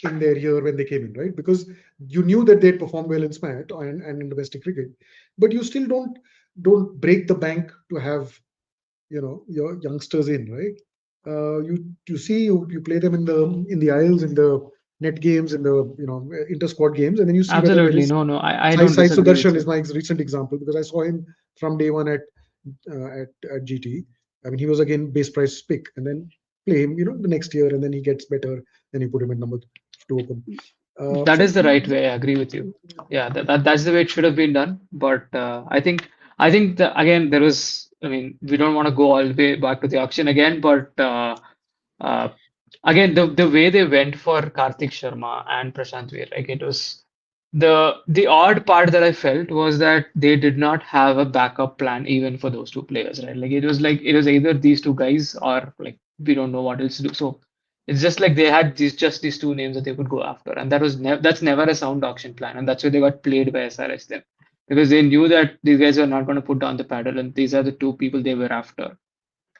in their year when they came in, right? Because you knew that they'd perform well in SMAT and in domestic cricket, but you still don't break the bank to have your youngsters in, right? You see you play them in the aisles, in the net games, in the inter squad games, and then you see whether there Absolutely. is. No, I Sai don't Sai disagree with Sudarshan is you. my recent example because I saw him from day one at GT. I mean, he was again base price pick, and then play him, the next year, and then he gets better. Then you put him at number two open. That So is the right way. I agree with you. Yeah, that's the way it should have been done. But I think that again there was. I mean, we don't want to go all the way back to the auction again, but uh, again the way they went for Karthik Sharma and Prashant Veer, like it was the odd part that I felt was that they did not have a backup plan even for those two players, right? Like it was either these two guys or like we don't know what else to do. So it's just like they had these two names that they could go after, and that's never a sound auction plan, and that's why they got played by SRS then, because they knew that these guys were not going to put down the paddle, and these are the two people they were after.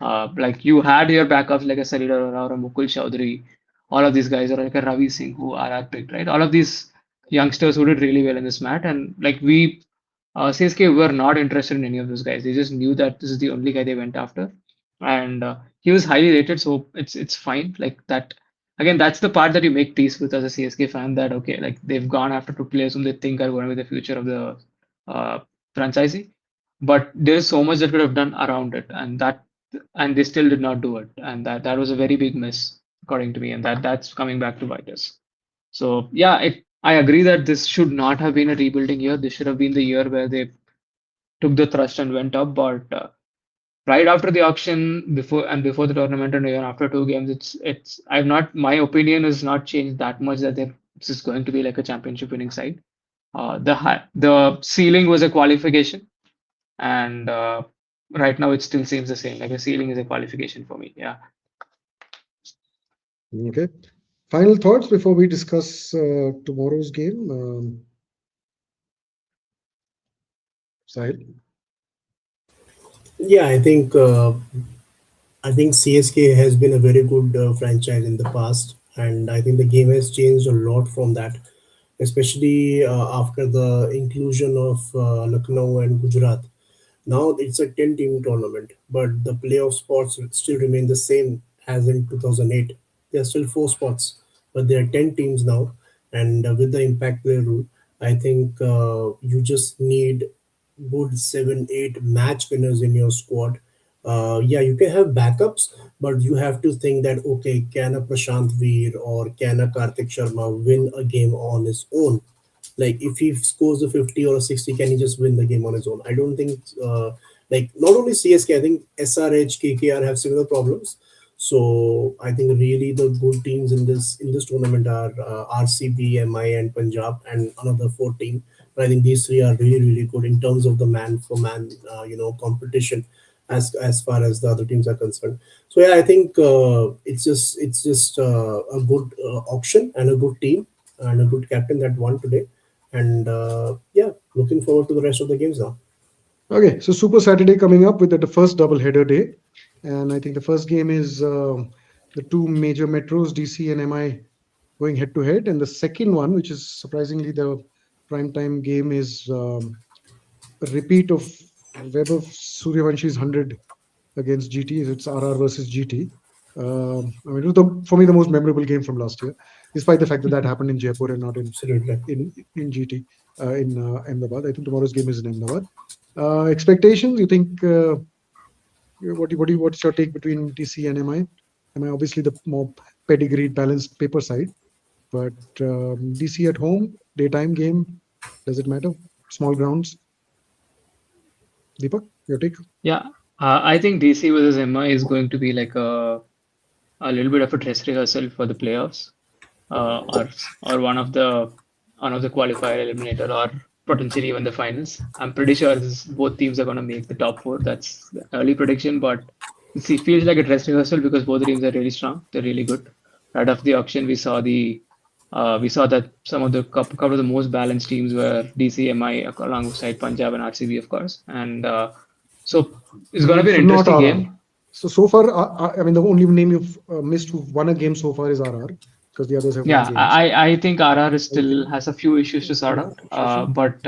Like you had your backups like a Sarita Arora or a Mukul Chaudhary, all of these guys, or like a Ravi Singh who are picked, right? All of these youngsters who did really well in this mat, and like CSK were not interested in any of those guys. They just knew that this is the only guy they went after, and he was highly rated, so it's fine. Like that, again, that's the part that you make peace with as a CSK fan. That okay, like they've gone after two players whom they think are going to be the future of the uh, franchise, but there's so much that could have done around it, and they still did not do it, and that was a very big miss according to me, and that's coming back to bite us. So yeah, I agree that this should not have been a rebuilding year. This should have been the year where they took the thrust and went up. But right after the auction, before the tournament, and even after 2 games, it's I've not my opinion has not changed that much that this is going to be like a championship winning side. The ceiling was a qualification, and right now it still seems the same. Like a ceiling is a qualification for me. Yeah. okay. Final thoughts before we discuss tomorrow's game. Sahil? Yeah, I think CSK has been a very good franchise in the past, and I think the game has changed a lot from that, especially after the inclusion of Lucknow and Gujarat. Now it's a 10-team tournament, but the playoff spots still remain the same as in 2008. There are still four spots, but there are 10 teams now. And with the impact play rule, I think you just need good 7, 8 match winners in your squad. Yeah, you can have backups, but you have to think that okay, can a Prashant Veer or can a Karthik Sharma win a game on his own? Like if he scores a 50 or a 60, can he just win the game on his own? I don't think like not only CSK, I think SRH, KKR have similar problems. So I think really the good teams in this tournament are RCB, MI, and Punjab, and another four team. But I think these three are really really good in terms of the man for man competition as far as the other teams are concerned. So yeah, I think it's just a good auction and a good team and a good captain that won today. And yeah, looking forward to the rest of the games now. Okay, so Super Saturday coming up with the first double header day. And I think the first game is the two major metros, DC and MI, going head to head. And the second one, which is surprisingly the prime time game, is a repeat of Vaibhav Suryavanshi's 100 against GT. It's RR versus GT. I mean, it was for me the most memorable game from last year, despite the fact that that happened in Jaipur and not Absolutely. in GT in Ahmedabad. I think tomorrow's game is in Ahmedabad. Expectations? You think? What's your take between DC and MI? MI obviously the more pedigreed, balanced paper side, but DC at home, daytime game. Does it matter? Small grounds. Deepak, your take? Yeah, I think DC versus MI is going to be like a little bit of a dress rehearsal for the playoffs, or one of the qualifier eliminator, or potentially even the finals. I'm pretty sure both teams are going to make the top four. That's the early prediction, but it feels like a dress rehearsal because both teams are really strong. They're really good. Right after the auction, we saw that some of the couple of the most balanced teams were DC, MI, alongside Punjab and RCB, of course, and so it's going to be an Not interesting RR. game. So far, I mean, the only name you've missed who've won a game so far is RR, because the others have won Yeah, games. I think RR is I still think has a few issues to sort out, Shashi. but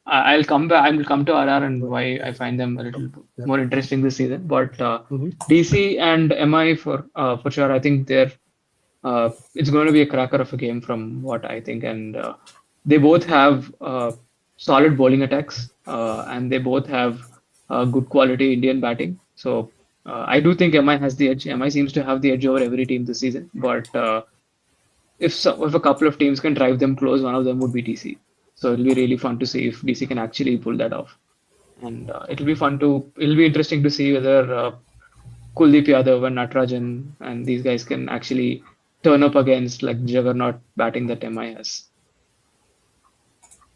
I'll come back. I will come to RR and why I find them a little Yeah. more interesting this season. But Mhm. DC and MI for sure, I think it's going to be a cracker of a game from what I think, and they both have solid bowling attacks, and they both have good quality Indian batting. So I do think MI has the edge. MI seems to have the edge over every team this season, but if a couple of teams can drive them close, one of them would be DC. So it'll be really fun to see if DC can actually pull that off. And it'll be interesting to see whether Kuldeep Yadav and Natarajan and these guys can actually turn up against like juggernaut batting that MI has.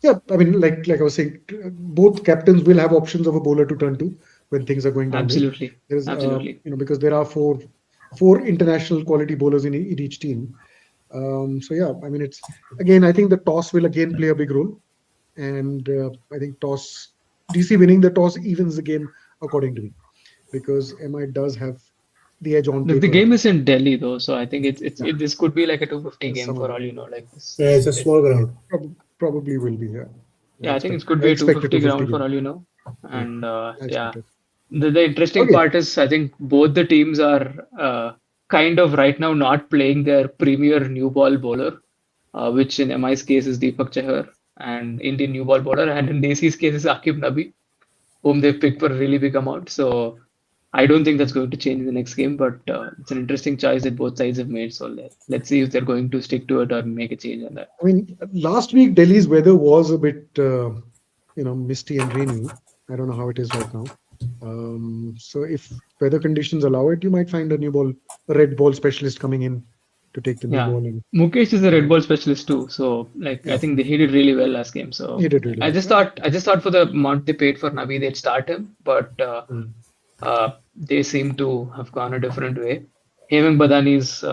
Yeah, I mean, like I was saying, both captains will have options of a bowler to turn to when things are going downhill. Absolutely, There's, absolutely. because there are four international quality bowlers in each team. So yeah, I mean, it's again, I think the toss will again play a big role, and I think DC winning the toss evens the game according to me, because MI does have the edge on The paper. game is in Delhi though, so I think Yeah. this could be like a 250 There's game some for of all it. you know. Like Yeah, it's a this, small ground. Probably will be. Yeah, yeah, I think it could I be a expect a 250 250 ground for game. all you know. Yeah, And I yeah, expect it. the interesting Okay. part is I think both the teams are kind of right now not playing their premier new ball bowler, which in MI's case is Deepak Chahar, and Indian new ball bowler, and in DC's case is Akib Nabi, whom they've picked for a really big amount. So I don't think that's going to change in the next game, but it's an interesting choice that both sides have made. So let's see if they're going to stick to it or make a change on that. I mean, last week Delhi's weather was a bit, misty and rainy. I don't know how it is right now. So if weather conditions allow it, you might find a red ball specialist coming in to take the new Yeah, ball, and Mukesh is a red uh, ball specialist too. So like I yeah, think he did really well last game. So he did really I well. just Yeah. thought I just thought for the amount they paid for Nabi, they'd start him, but Mm. they seem to have gone a different way. Hemang Badani's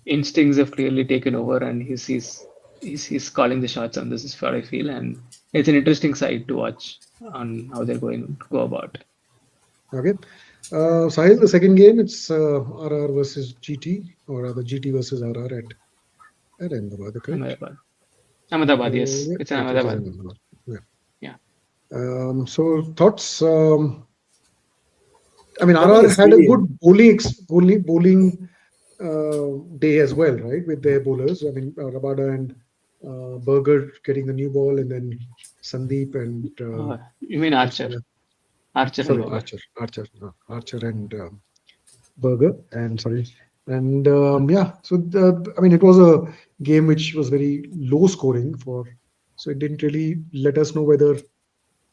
instincts have clearly taken over, and he's calling the shots on this, is what I feel, and it's an interesting side to watch. on how they're going to go about. Okay. Sahil, the second game, it's RR versus GT, or rather GT versus RR at Ahmedabad, correct? Ahmedabad. Ahmedabad, yes. Yeah, It's in correct. It is Ahmedabad. Ahmedabad. Yeah. Yeah. So thoughts? I mean, Nothing RR had a experience. good bowling day as well, right? With their bowlers. I mean, Rabada and Berger getting the new ball, and then Sandeep and You mean who's the Archer? other? Archer and Sorry, Berger. Archer and Berger. And sorry, and yeah. So I mean, it was a game which was very low scoring for. So it didn't really let us know whether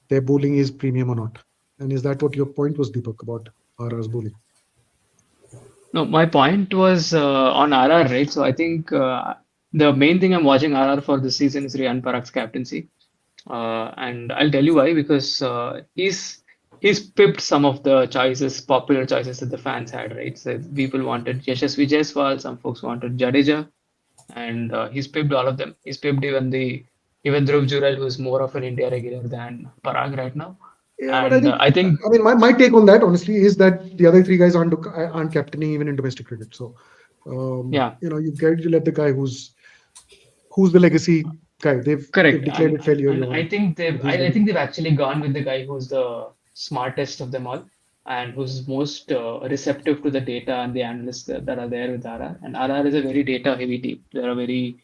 their bowling is premium or not. And is that what your point was, Deepak, about RR's bowling? No, my point was on RR, right? So I think the main thing I'm watching RR for this season is Riyan Parak's captaincy. And I'll tell you why, because he's pipped some of the choices, popular choices that the fans had, right? So people wanted Yashasvi Jaiswal, some folks wanted Jadeja, and he's pipped all of them. He's pipped even Dhruv Jural, who's more of an India regular than Parag right now. Yeah, but I And think I think, I mean my take on that honestly is that the other three guys aren't captaining even in domestic cricket. So yeah, you let the guy who's the legacy guy. They've correct. declared it fairly early And I on. think That he's I the think they've actually gone with the guy who's the smartest of them all and who's most receptive to the data and the analysts that are there with RR. And RR is a very data heavy team. They're a very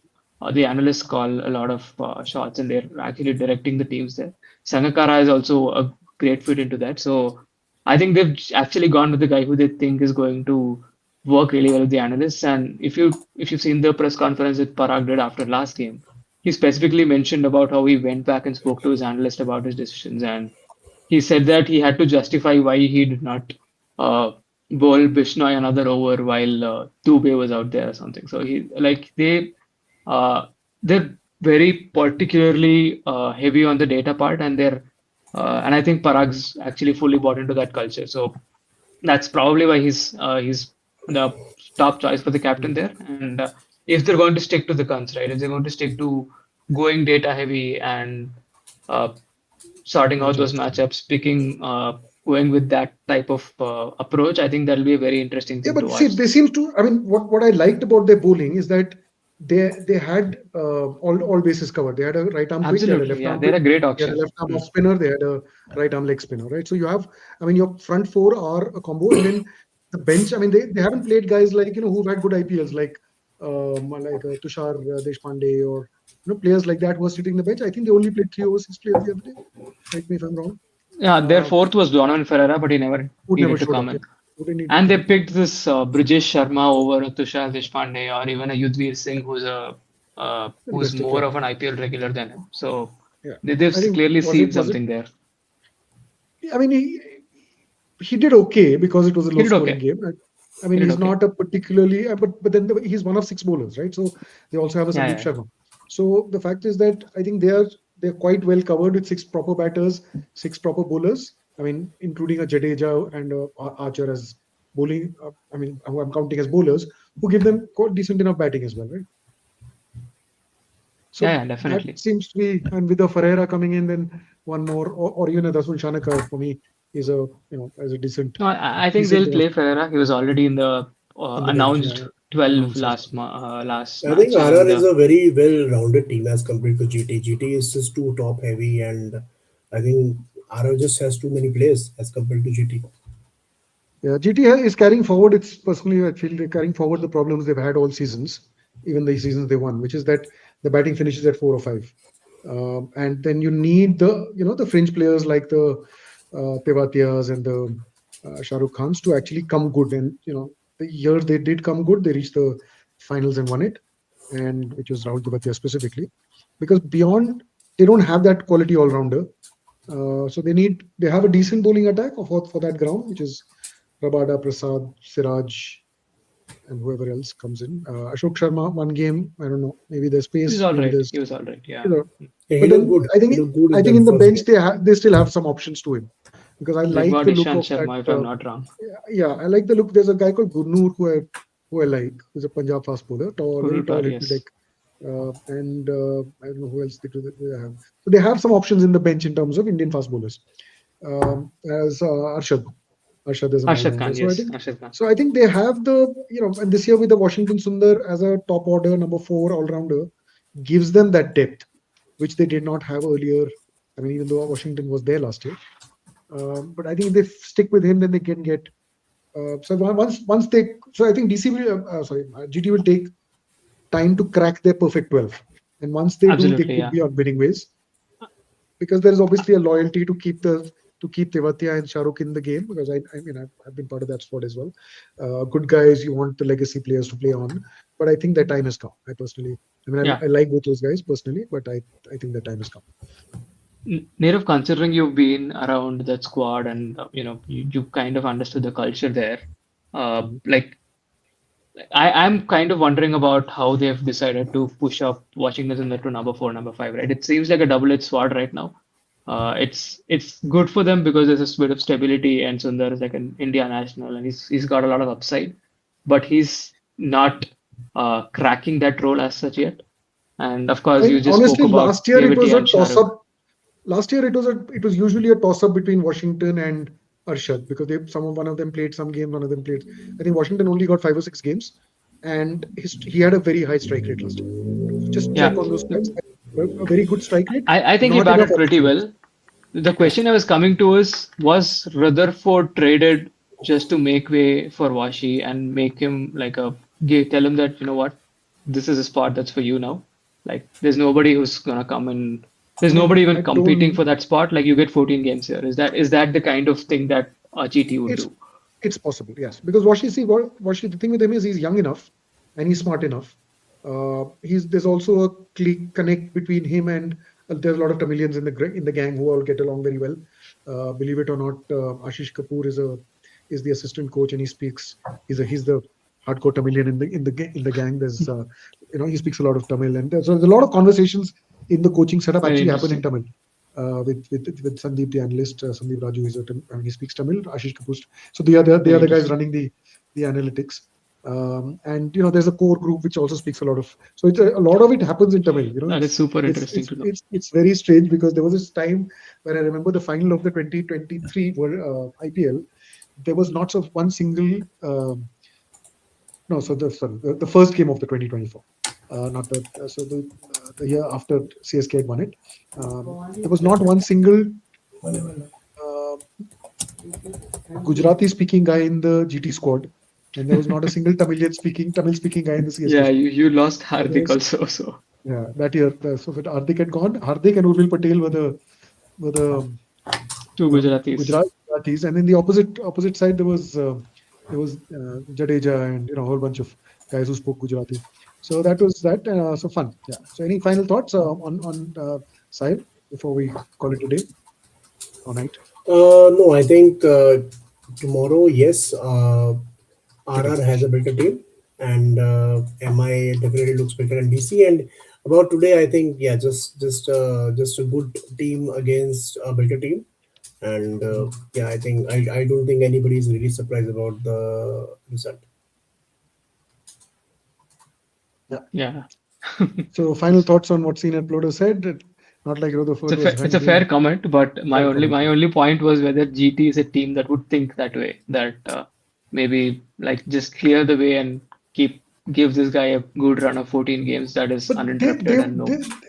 the analysts call a lot of shots and they're actually directing the teams there. Sangakkara is also a great fit into that. So I think they've actually gone with the guy who they think is going to work really well with the analysts. And if you've seen the press conference that Parag did after last game, he specifically mentioned about how he went back and spoke to his analyst about his decisions, and he said that he had to justify why he did not uh, bowl Bishnoi another over while Dubey was out there or something. So uh, they're very particularly heavy on the data part, and I think Parag's actually fully bought into that culture. So that's probably why he's the top choice for the captain there. And if they're going to stick to the guns, right? If they're going to stick to going data heavy and uh, sorting out those matchups. matchups, going with that type of approach, I think that'll be a very interesting Yeah, thing to but see, watch. they seem to. I mean, what I liked about their bowling is that they had all bases covered. They had a right arm quick, they had a Absolutely, left yeah, arm they're quick, a great they had a option. left arm off spinner, they had a right arm leg spinner, right? So you have, I mean, your front four are a combo, and then the bench. I mean, they haven't played guys like who've had good IPLs like Tushar Deshpande or players like that who are sitting in the bench. I think they only played three overseas players the other day. Correct me if I'm wrong. Yeah, their Uh, fourth was Donovan Ferreira, but he never who never needed to showed come up. Yeah, in. who didn't need to And they come. picked this Brijesh Sharma over Tushar Deshpande or even a Yudhvir Singh who's Domestic, more yeah, of an IPL regular than him. So yeah. they've I think clearly was seen it something there. I mean, he did okay because it was a He low did scoring okay. game. I mean, He did he's okay. not a particularly, but then he's one of six bowlers, right? So they also have a Yeah, Sandeep yeah, Sharma. So the fact is that I think they're quite well covered with six proper batters, six proper bowlers. I mean, including a Jadeja and Archer as bowling. I mean, who I'm counting as bowlers who give them quite decent enough batting as well, right? yeah, So yeah, that definitely. seems to be, and with the Ferreira coming in, then one more, or even a Dasun Shanaka for me is a as a No, I think decent they'll enough play Ferreira. He was already in the on the bench. Yeah, announced 12 announcers. last I think match, RR and is a very well-rounded team as compared to GT. GT is just too top-heavy, and I think RR just has too many players as compared to GT. Yeah, GT is carrying forward. It's personally, I feel they're carrying forward the problems they've had all seasons, even the seasons they won, which is that the batting finishes at 4 or 5, and then you need the fringe players like the Tewatias and the Shah Rukh Khans to actually come good. And the year they did come good, they reached the finals and won it, and which was Rahul Tewatia specifically, because beyond they don't have that quality all rounder. So they have a decent bowling attack for that ground, which is Rabada, Prasad, Siraj, and whoever else comes in. Ashok Sharma, one game, I don't know. Maybe there's he was pace, all maybe right. there's He was all right. Yeah. you know. Yeah, he But looked then good. I He think looked good I in think the in the first bench game. they still have some options to him, because I They've like got the look Ishant of that. Sharma, if I'm not wrong. Yeah, I like the look. There's a guy called Gurnoor who I like, who's a Punjab fast bowler, tall, very tall, Gurutar, athletic. yes. and I don't know who else they have. So they have some options in the bench in terms of Indian fast bowlers. As Arshad. Arshad is an Arshad all-rounder. Khan, So I yes, think Arshad Khan. so. I think they have the and this year with the Washington Sundar as a top order number 4 all-rounder gives them that depth, which they did not have earlier. I mean, even though Washington was there last year, but I think if they stick with him, then they can get. So once they, so I think DC will, GT will take time to crack their perfect 12, and once they do, they Absolutely, could yeah. be on winning ways because there is obviously a loyalty to keep Tewatia and Shahrukh in the game because I mean I've been part of that sport as well. Good guys, you want the legacy players to play on, but I think that time has come. I mean, Yeah. I like both those guys personally, but I think the time has come. Nirav, considering you've been around that squad and you kind of understood the culture there, Mhm. like I'm kind of wondering about how they've decided to push up Washington Sundar to number 4, number 5, right? It seems like a double-edged sword right now. It's good for them because there's a bit of stability, and Sundar is like an India national, and he's got a lot of upside, but he's not cracking that role as such yet. And of I course, you mean, just spoke honestly, about last year it was Tewatia a and toss Shahrukh. up. Last year it was usually a toss up between Washington and Arshad because one of them played some game, one of them played. I think Washington only got 5 or 6 games, and he had a very high strike rate last year. Just check Yeah, on those stats. A very good strike rate, I think he not enough batted pretty opportunities. well. The Yeah, question I was coming to is, was Rutherford traded just to make way for Washi and make him like tell him that, you know what, this is a spot that's for you now. Like, there's nobody who's gonna come and there's I mean, nobody I even competing don't. for that spot. Like, you get 14 games here. Is that the kind of thing that GT would It's do? it's possible, yes, because Washi, the thing with him is he's young enough and he's smart enough. There's also a click connect between him and there's a lot of Tamilians in the gang who all get along very well. Believe it or not, Ashish Kapoor is the assistant coach and he's the hardcore Tamilian in the gang. There's he speaks a lot of Tamil and there's a lot of conversations in the coaching setup Very actually happen in interesting. Tamil with Sandeep, the analyst. Sandeep Raju he speaks Tamil. Ashish Kapoor. So they Very are the guys interesting. running the analytics. And there's a core group which also speaks a lot of. So a lot of it happens in Tamil. That is super interesting to know. It's very strange because there was this time when I remember the final of the 2023 IPL. There was not so one single. No, so the first game of the 2024, not the so the year after CSK had won it. There was not one single uh, Gujarati speaking guy in the GT squad, and there was not a single Tamil speaking guy in the CSK Yeah, squad. you lost So there Hardik was, also. So yeah, that year. So when Hardik had gone, Hardik and Urmil Patel were the two Gujaratis. Gujaratis, and then the opposite side there was Jadeja and a whole bunch of guys who spoke Gujarati. So that was that. So fun. Yeah. So any final thoughts on Sahil before we call it a day or night? No, I think tomorrow, yes, Better. RR has a better team, and MI definitely looks better than DC. And about today, I think yeah, just a good team against a better team, and Mhm. yeah, I don't think anybody is really surprised about the result. Yeah. Yeah. So final thoughts on what Senior Plodo said. Not like Rutherford was It's a fair being comment, but my fair only comment. my Yeah. only point was whether GT is a team that would think that way, that maybe like just clear the way and give this guy a good run of 14 games that is But uninterrupted and no.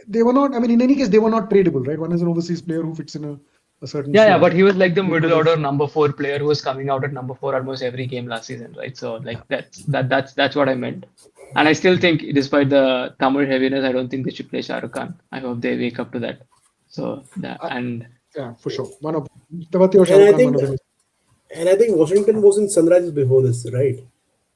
they were not. I mean, in any case, they were not tradable, right? One is an overseas player who fits in a certain Yeah, slot. but he was like the They could middle have. order number 4 player who was coming out at number 4 almost every game last season, right? So like that's what I meant. And I still think, despite the Tamil heaviness, I don't think they should play Shah Rukh Khan. I hope they wake up to that. So that Uh, and yeah, for sure. One of Tawati or Shah And Rukh I Khan, one think of them is. Washington was in Sunrisers before this, right?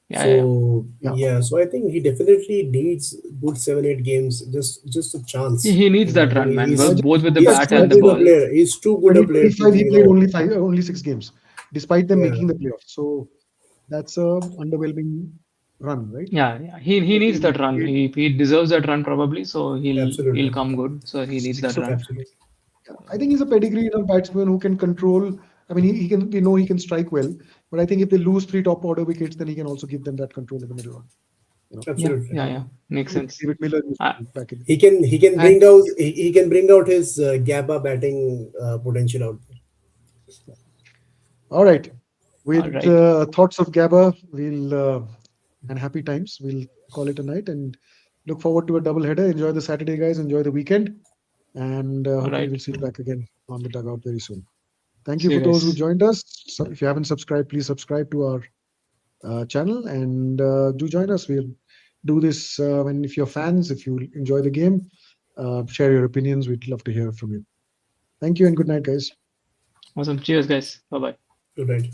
yeah. So Yeah. yeah, so I think he definitely needs good 7 8 games, just a chance. He needs that run, man, I both with the just He's bat too and the good a ball. player. He's too good a player to 2025, he played only 6 games, despite them yeah, making the playoffs. So that's a underwhelming run, right? Yeah. He needs He that run. played He deserves that run probably. So he'll absolutely, come good. So he needs six that or run. 7 games. Yeah. I think he's a pedigree enough batsman who can control. I mean, he can. We know he can strike well, but I think if they lose 3 top order wickets, then he can also give them that control in the middle order. You know, Yeah, Absolutely. yeah, yeah. Makes sense. David Miller used Uh, to do back in. He can And bring out he can bring out his GABA batting potential out there. all right, all with right. thoughts of Gabba, and happy times, we'll call it a night and look forward to a double header. Enjoy the Saturday, guys. Enjoy the weekend, and All hopefully right. we'll see you back again on the dugout very soon. Thank you See you for those who guys. joined us. So if you haven't subscribed, please subscribe to our channel and do join us. We'll do this when if you're fans, if you enjoy the game, share your opinions. We'd love to hear from you. Thank you and good night, guys. Awesome. Cheers, guys. Bye bye. Right.